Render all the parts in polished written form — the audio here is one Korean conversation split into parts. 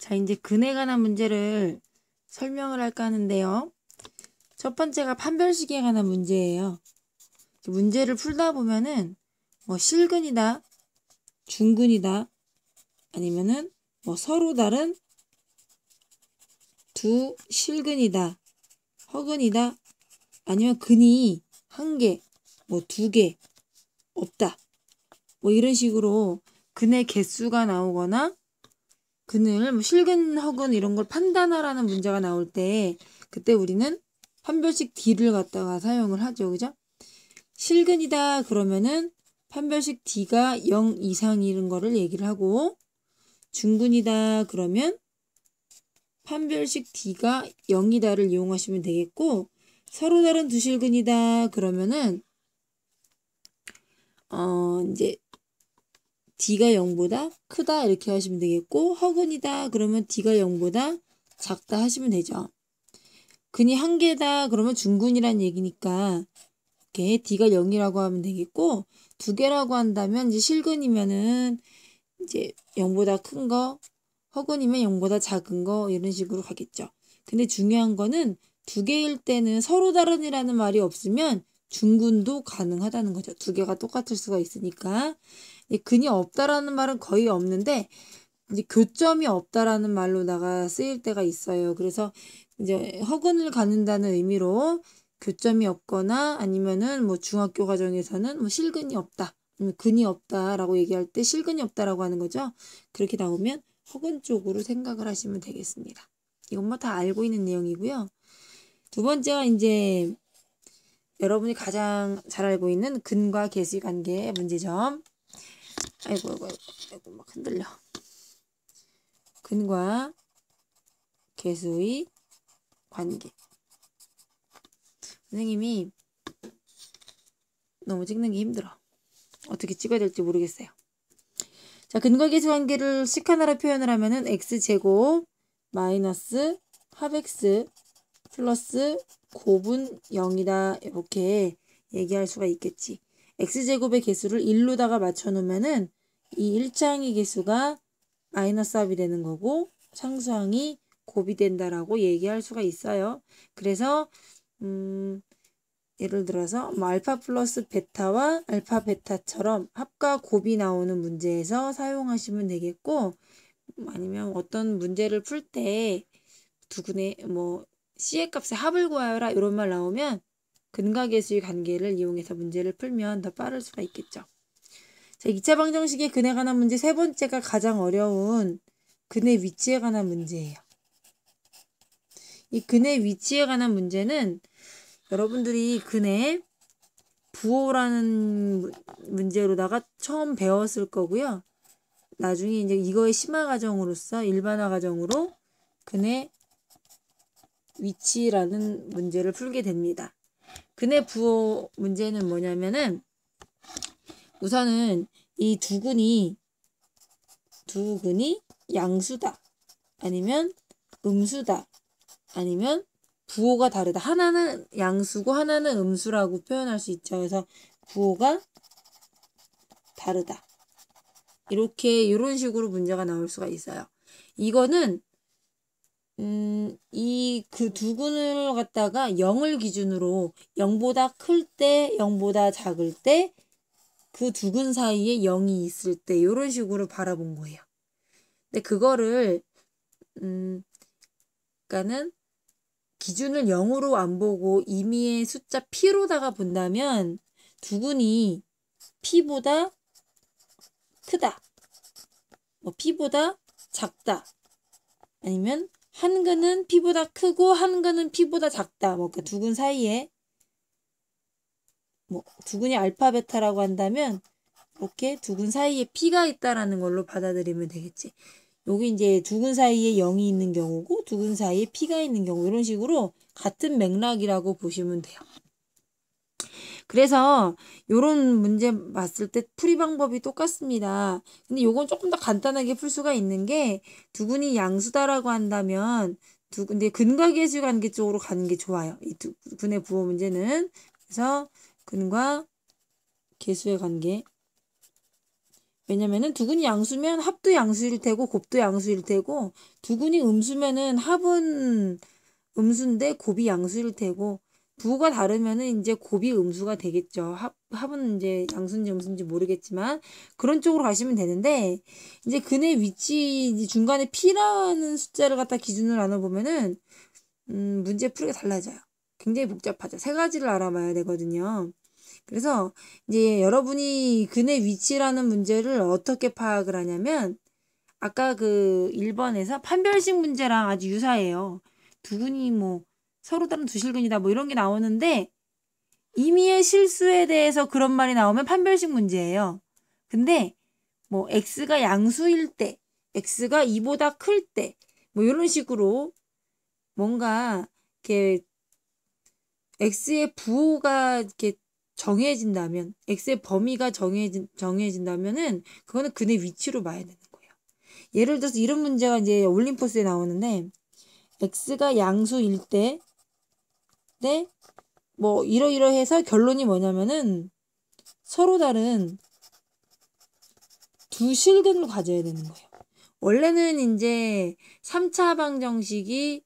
자, 이제 근에 관한 문제를 설명을 할까 하는데요. 첫 번째가 판별식에 관한 문제예요. 문제를 풀다 보면은 뭐 실근이다, 중근이다, 아니면은 뭐 서로 다른 두 실근이다, 허근이다, 아니면 근이 한 개, 뭐 두 개, 없다. 뭐 이런 식으로 근의 개수가 나오거나 근을 뭐 실근, 허근 이런 걸 판단하라는 문제가 나올 때 그때 우리는 판별식 D를 갖다가 사용을 하죠. 그죠? 실근이다 그러면은 판별식 D가 0 이상인 거를 얘기를 하고, 중근이다 그러면 판별식 D가 0이다를 이용하시면 되겠고, 서로 다른 두 실근이다 그러면은 이제 D가 0보다 크다 이렇게 하시면 되겠고, 허근이다 그러면 D가 0보다 작다 하시면 되죠. 근이 한 개다 그러면 중근이란 얘기니까 이렇게 D가 0이라고 하면 되겠고, 두 개라고 한다면 이제 실근이면은 이제 0보다 큰 거, 허근이면 0보다 작은 거 이런 식으로 가겠죠. 근데 중요한 거는 두 개일 때는 서로 다른이라는 말이 없으면 중근도 가능하다는 거죠. 두 개가 똑같을 수가 있으니까. 근이 없다라는 말은 거의 없는데 이제 교점이 없다라는 말로다가 쓰일 때가 있어요. 그래서 이제 허근을 갖는다는 의미로 교점이 없거나 아니면은 뭐 중학교 과정에서는 뭐 실근이 없다, 근이 없다라고 얘기할 때 실근이 없다라고 하는 거죠. 그렇게 나오면 허근 쪽으로 생각을 하시면 되겠습니다. 이건 뭐 다 알고 있는 내용이고요. 두 번째가 이제 여러분이 가장 잘 알고 있는 근과 계수의 관계 문제점. 아이고 막 흔들려. 근과 계수의 관계. 선생님이 너무 찍는 게 힘들어. 어떻게 찍어야 될지 모르겠어요. 자, 근과 계수 관계를 식 하나로 표현을 하면은 x제곱 마이너스 합x 플러스 곱은 0이다 이렇게 얘기할 수가 있겠지. x제곱의 개수를 1로다가 맞춰놓으면은 이 1차항의 개수가 마이너스 합이 되는 거고 상수항이 곱이 된다라고 얘기할 수가 있어요. 그래서 예를 들어서 뭐 알파 플러스 베타와 알파 베타처럼 합과 곱이 나오는 문제에서 사용하시면 되겠고, 아니면 어떤 문제를 풀 때 두근의 뭐 C의 값의 합을 구하여라 이런 말 나오면 근과 계수의 관계를 이용해서 문제를 풀면 더 빠를 수가 있겠죠. 자, 2차 방정식의 근에 관한 문제 세 번째가 가장 어려운 근의 위치에 관한 문제예요. 이 근의 위치에 관한 문제는 여러분들이 근의 부호라는 문제로다가 처음 배웠을 거고요. 나중에 이제 이거의 심화 과정으로서 일반화 과정으로 근의 위치라는 문제를 풀게 됩니다. 근의 부호 문제는 뭐냐면은 우선은 이 두 근이 양수다, 아니면 음수다, 아니면 부호가 다르다. 하나는 양수고 하나는 음수라고 표현할 수 있죠. 그래서 부호가 다르다. 이런 식으로 문제가 나올 수가 있어요. 이거는 이 그 두 근을 갖다가 0을 기준으로 0보다 클 때, 0보다 작을 때, 그 두 근 사이에 0이 있을 때 이런 식으로 바라본 거예요. 근데 그거를 그러니까는 기준을 0으로 안 보고 임의의 숫자 P로다가 본다면 두 근이 P보다 크다, 뭐 P보다 작다, 아니면 한 근은 P보다 크고 한 근은 P보다 작다. 뭐 두 근 사이에 뭐 두 근이 알파 베타라고 한다면 이렇게 두 근 사이에 P가 있다라는 걸로 받아들이면 되겠지. 여기 이제 두 근 사이에 0이 있는 경우고 두 근 사이에 P가 있는 경우 이런 식으로 같은 맥락이라고 보시면 돼요. 그래서 요런 문제 봤을 때 풀이 방법이 똑같습니다. 근데 요건 조금 더 간단하게 풀 수가 있는 게 두 근이 양수다라고 한다면 근데 근과 계수 관계 쪽으로 가는 게 좋아요. 이 두 근의 부호 문제는. 그래서 근과 계수의 관계 왜냐면은 두근이 양수면 합도 양수일 테고 곱도 양수일 테고, 두근이 음수면은 합은 음수인데 곱이 양수일 테고, 부호가 다르면은 이제 곱이 음수가 되겠죠. 합은 이제 양수인지 음수인지 모르겠지만 그런 쪽으로 가시면 되는데, 이제 근의 위치 이제 중간에 p라는 숫자를 갖다 기준으로 나눠보면은 문제 풀이가 달라져요. 굉장히 복잡하죠. 세 가지를 알아봐야 되거든요. 그래서 이제 여러분이 근의 위치라는 문제를 어떻게 파악을 하냐면, 아까 그 1번에서 판별식 문제랑 아주 유사해요. 두근이 뭐 서로 다른 두실근이다 뭐 이런 게 나오는데, 임의의 실수에 대해서 그런 말이 나오면 판별식 문제예요. 근데 뭐 x가 양수일 때, x가 2보다 클 때, 뭐 이런 식으로 뭔가 이렇게 x의 부호가 이렇게 정해진다면, x의 범위가 정해진다면은 그거는 근의 위치로 봐야 되는 거예요. 예를 들어서 이런 문제가 이제 올림포스에 나오는데, x가 양수일 때, 네, 뭐 이러이러해서 결론이 뭐냐면은 서로 다른 두 실근을 가져야 되는 거예요. 원래는 이제 3차 방정식이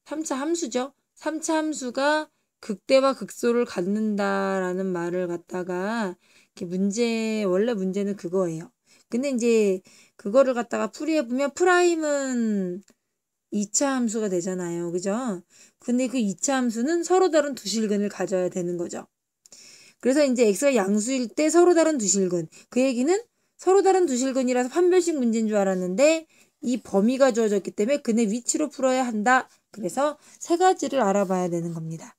3차 함수죠. 3차 함수가 극대와 극소를 갖는다라는 말을 갖다가 이렇게 원래 문제는 그거예요. 근데 이제 그거를 갖다가 풀이해보면 프라임은 2차 함수가 되잖아요. 그죠? 근데 그 2차 함수는 서로 다른 두 실근을 가져야 되는 거죠. 그래서 이제 x가 양수일 때 서로 다른 두 실근. 그 얘기는 서로 다른 두 실근이라서 판별식 문제인 줄 알았는데 이 범위가 주어졌기 때문에 근의 위치로 풀어야 한다. 그래서 세 가지를 알아봐야 되는 겁니다.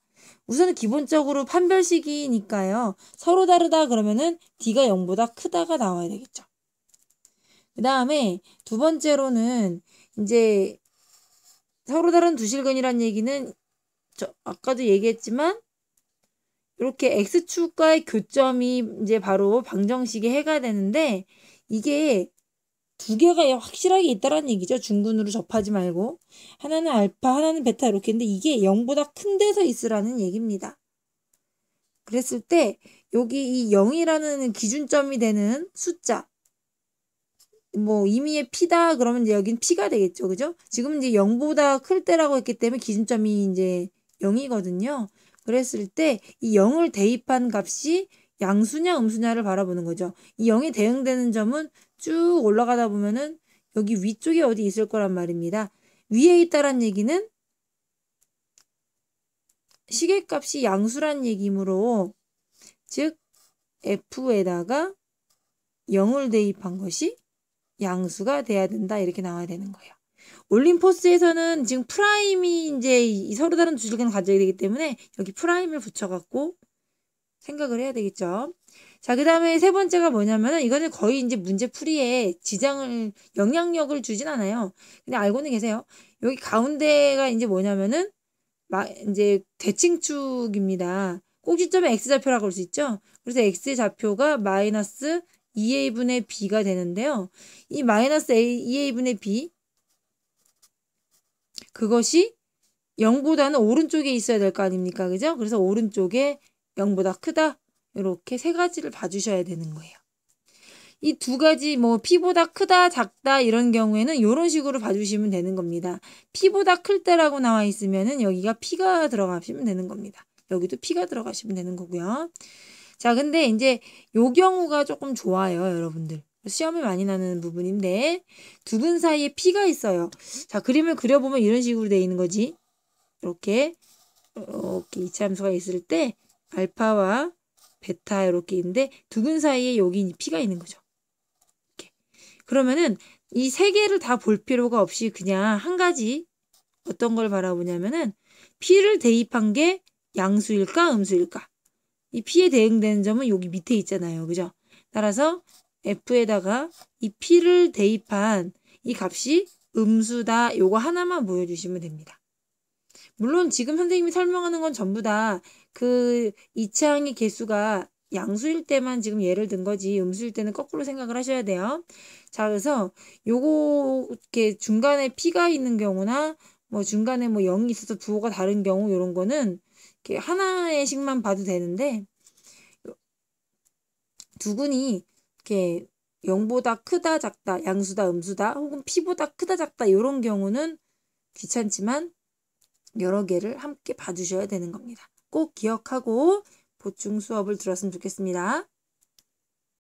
우선은 기본적으로 판별식이니까요. 서로 다르다 그러면은 d가 0보다 크다가 나와야 되겠죠. 그 다음에 두 번째로는 이제 서로 다른 두 실근이란 얘기는 아까도 얘기했지만 이렇게 x축과의 교점이 이제 바로 방정식의 해가 되는데, 이게 두 개가 확실하게 있다라는 얘기죠. 중근으로 접하지 말고. 하나는 알파, 하나는 베타 이렇게 있는데 이게 0보다 큰 데서 있으라는 얘기입니다. 그랬을 때 여기 이 0이라는 기준점이 되는 숫자, 뭐 임의의 p다 그러면 이제 여긴 p가 되겠죠. 그죠? 지금 이제 0보다 클 때라고 했기 때문에 기준점이 이제 0이거든요. 그랬을 때 이 0을 대입한 값이 양수냐 음수냐를 바라보는 거죠. 이 0이 대응되는 점은 쭉 올라가다 보면은 여기 위쪽에 어디 있을 거란 말입니다. 위에 있다란 얘기는 시계값이 양수란 얘기므로, 즉 f에다가 0을 대입한 것이 양수가 돼야 된다 이렇게 나와야 되는 거예요. 올림포스에서는 지금 프라임이 이제 서로 다른 두 실근을 가져야 되기 때문에 여기 프라임을 붙여갖고 생각을 해야 되겠죠. 자, 그 다음에 세 번째가 뭐냐면은 이거는 거의 이제 문제풀이에 영향력을 주진 않아요. 그냥 알고는 계세요. 여기 가운데가 이제 뭐냐면은 이제 대칭축입니다. 꼭지점의 x좌표라고 할 수 있죠. 그래서 x의 좌표가 마이너스 2a분의 b가 되는데요. 이 마이너스 2a분의 b, 그것이 0보다는 오른쪽에 있어야 될 거 아닙니까? 그죠? 그래서 오른쪽에 0보다 크다. 이렇게 세 가지를 봐주셔야 되는 거예요. 이 두 가지 뭐 p보다 크다 작다 이런 경우에는 이런 식으로 봐주시면 되는 겁니다. p보다 클 때라고 나와 있으면은 여기가 p가 들어가시면 되는 겁니다. 여기도 p가 들어가시면 되는 거고요. 자, 근데 이제 요 경우가 조금 좋아요, 여러분들. 시험에 많이 나는 부분인데 두근 사이에 p가 있어요. 자, 그림을 그려보면 이런 식으로 돼 있는 거지. 이렇게 이차함수가 있을 때 알파와 베타 이렇게 있는데 두근 사이에 여기 p가 있는 거죠. 이렇게. 그러면은 이 세 개를 다 볼 필요가 없이 그냥 한 가지 어떤 걸 바라보냐면은 p를 대입한 게 양수일까 음수일까. 이 p에 대응되는 점은 여기 밑에 있잖아요. 그죠? 따라서 f에다가 이 p를 대입한 이 값이 음수다. 요거 하나만 보여주시면 됩니다. 물론 지금 선생님이 설명하는 건 전부 다 그 이차항의 개수가 양수일 때만 지금 예를 든 거지, 음수일 때는 거꾸로 생각을 하셔야 돼요. 자, 그래서 요거 이렇게 중간에 p가 있는 경우나 뭐 중간에 뭐 0이 있어서 부호가 다른 경우 이런 거는 이렇게 하나의 식만 봐도 되는데, 두근이 이렇게 0보다 크다 작다 양수다 음수다 혹은 P보다 크다 작다 이런 경우는 귀찮지만 여러 개를 함께 봐주셔야 되는 겁니다. 꼭 기억하고 보충 수업을 들었으면 좋겠습니다.